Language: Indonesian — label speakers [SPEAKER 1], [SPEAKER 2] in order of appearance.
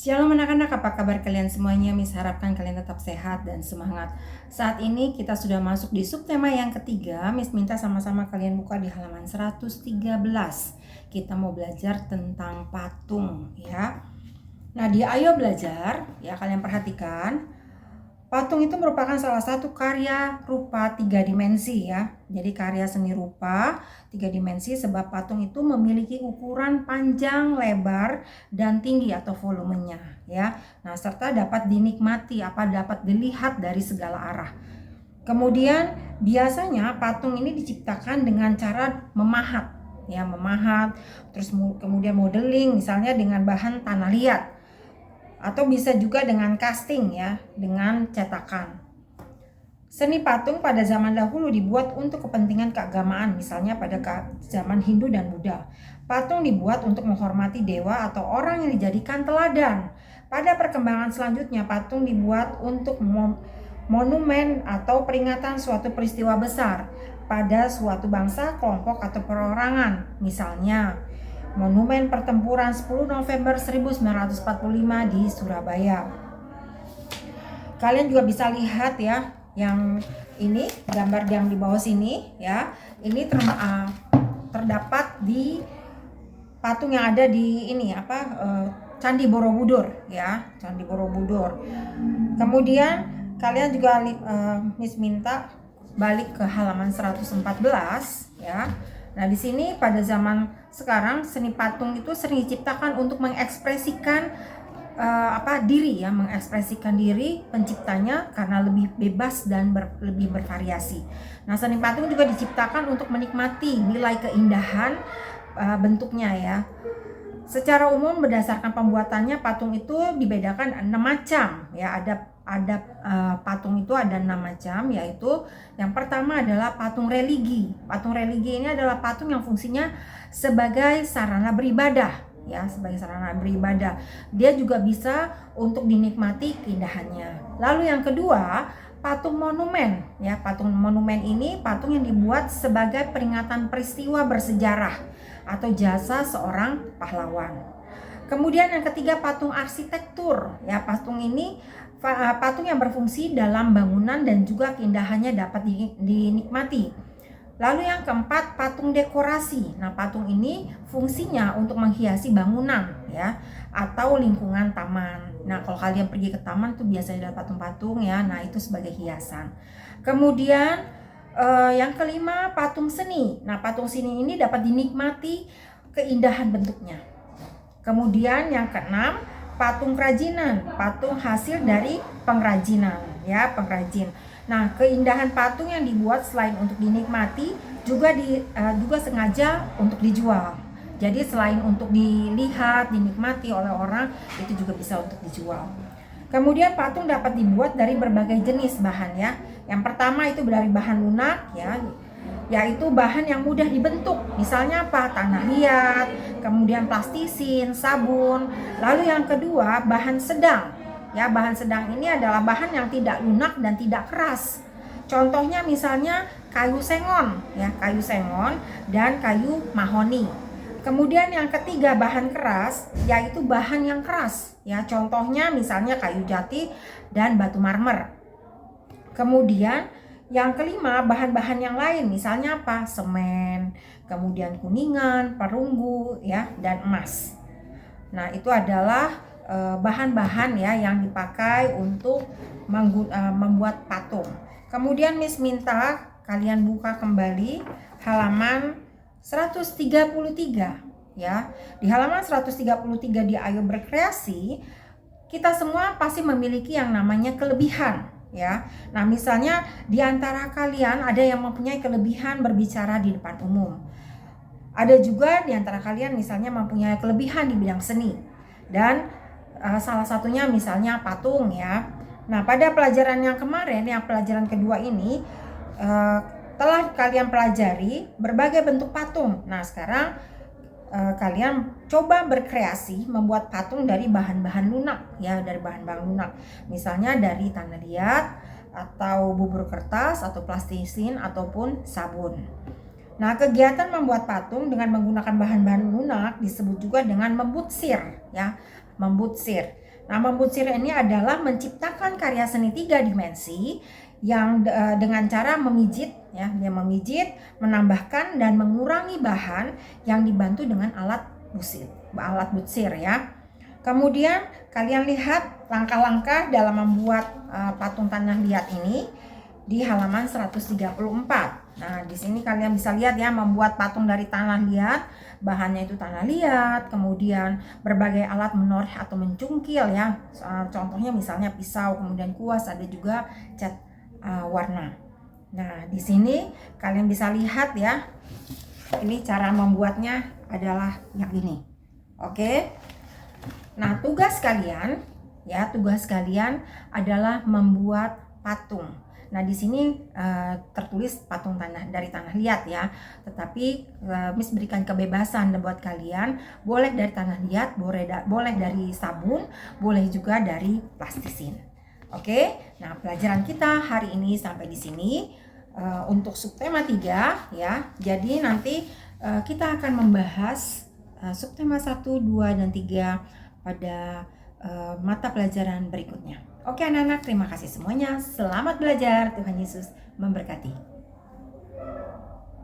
[SPEAKER 1] Shalom anak-anak, apa kabar kalian semuanya? Miss harapkan kalian tetap sehat dan semangat. Saat ini kita sudah masuk di subtema yang ketiga. Miss minta sama-sama kalian buka di halaman 113. Kita mau belajar tentang patung ya. Nah, di Ayo Belajar ya, kalian perhatikan. Patung itu merupakan salah satu karya rupa 3 dimensi ya. Jadi karya seni rupa 3 dimensi sebab patung itu memiliki ukuran panjang, lebar, dan tinggi atau volumenya ya. Nah, serta dapat dinikmati dapat dilihat dari segala arah. Kemudian biasanya patung ini diciptakan dengan cara memahat ya, terus kemudian modeling misalnya dengan bahan tanah liat. Atau bisa juga dengan casting ya, dengan cetakan. Seni patung pada zaman dahulu dibuat untuk kepentingan keagamaan, misalnya pada zaman Hindu dan Buddha. Patung dibuat untuk menghormati dewa atau orang yang dijadikan teladan. Pada perkembangan selanjutnya, patung dibuat untuk monumen atau peringatan suatu peristiwa besar pada suatu bangsa, kelompok, atau perorangan. Misalnya, Monumen Pertempuran 10 November 1945 di Surabaya. Kalian juga bisa lihat ya, yang ini gambar yang di bawah sini ya. Ini terdapat di patung yang ada di ini Candi Borobudur ya, Candi Borobudur. Kemudian kalian juga Miss minta balik ke halaman 114 ya. Nah, di sini pada zaman sekarang seni patung itu sering diciptakan untuk mengekspresikan mengekspresikan diri penciptanya karena lebih bebas dan lebih bervariasi. Nah, seni patung juga diciptakan untuk menikmati nilai keindahan bentuknya ya. Secara umum berdasarkan pembuatannya patung itu dibedakan 6 macam ya. Ada patung itu ada 6 macam, yaitu yang pertama adalah patung religi. Patung religi ini adalah patung yang fungsinya sebagai sarana beribadah ya, sebagai sarana beribadah. Dia juga bisa untuk dinikmati keindahannya. Lalu yang kedua, patung monumen ya. Patung monumen ini patung yang dibuat sebagai peringatan peristiwa bersejarah atau jasa seorang pahlawan. Kemudian yang ketiga, patung arsitektur ya. Patung ini patung yang berfungsi dalam bangunan dan juga keindahannya dapat dinikmati. Lalu yang keempat, patung dekorasi. Nah, patung ini fungsinya untuk menghiasi bangunan ya, atau lingkungan taman. Nah, kalau kalian pergi ke taman tuh biasanya ada patung-patung ya. Nah, itu sebagai hiasan. Kemudian yang kelima, patung seni. Nah, patung seni ini dapat dinikmati keindahan bentuknya. Kemudian yang keenam, patung kerajinan. Patung hasil dari pengrajinan ya, pengrajin. Nah, keindahan patung yang dibuat selain untuk dinikmati juga sengaja untuk dijual. Jadi selain untuk dilihat, dinikmati oleh orang, itu juga bisa untuk dijual. Kemudian patung dapat dibuat dari berbagai jenis bahan ya. Yang pertama itu dari bahan lunak ya, yaitu bahan yang mudah dibentuk. Misalnya tanah liat, kemudian plastisin, sabun. Lalu yang kedua, bahan sedang. Ya, bahan sedang ini adalah bahan yang tidak lunak dan tidak keras. Contohnya misalnya kayu sengon ya, kayu sengon dan kayu mahoni. Kemudian yang ketiga, bahan keras, yaitu bahan yang keras ya. Contohnya misalnya kayu jati dan batu marmer. Kemudian yang kelima, bahan-bahan yang lain, misalnya semen, kemudian kuningan, perunggu ya, dan emas. Nah, itu adalah bahan-bahan ya yang dipakai untuk membuat patung. Kemudian Miss minta kalian buka kembali halaman 133 ya. Di halaman 133 di Ayo Berkreasi, kita semua pasti memiliki yang namanya kelebihan ya. Nah, misalnya di antara kalian ada yang mempunyai kelebihan berbicara di depan umum. Ada juga di antara kalian misalnya mempunyai kelebihan di bidang seni. Dan salah satunya misalnya patung ya. Nah, pada pelajaran yang kemarin, yang pelajaran kedua ini telah kalian pelajari berbagai bentuk patung. Nah, sekarang kalian coba berkreasi membuat patung dari bahan-bahan lunak ya, dari bahan-bahan lunak. Misalnya dari tanah liat atau bubur kertas atau plastisin ataupun sabun. Nah, kegiatan membuat patung dengan menggunakan bahan-bahan lunak disebut juga dengan membutsir ya, membutsir. Nah, membutsir ini adalah menciptakan karya seni 3 dimensi yang dengan cara memijit, ya, dia memijit, menambahkan dan mengurangi bahan yang dibantu dengan alat butsir ya. Kemudian kalian lihat langkah-langkah dalam membuat patung tanah liat ini di halaman 134. Nah, di sini kalian bisa lihat ya, membuat patung dari tanah liat. Bahannya itu tanah liat, kemudian berbagai alat menoreh atau mencungkil ya. Contohnya misalnya pisau, kemudian kuas, ada juga cat warna. Nah, di sini kalian bisa lihat ya. Ini cara membuatnya adalah yang ini. Oke. Nah, tugas kalian adalah membuat patung. Nah, di sini tertulis patung dari tanah liat ya. Tetapi Miss berikan kebebasan buat kalian, boleh dari tanah liat, boleh dari sabun, boleh juga dari plastisin. Oke. Nah, pelajaran kita hari ini sampai di sini untuk subtema 3 ya. Jadi nanti kita akan membahas subtema 1, 2 dan 3 pada mata pelajaran berikutnya. Oke anak-anak, terima kasih semuanya. Selamat belajar. Tuhan Yesus memberkati.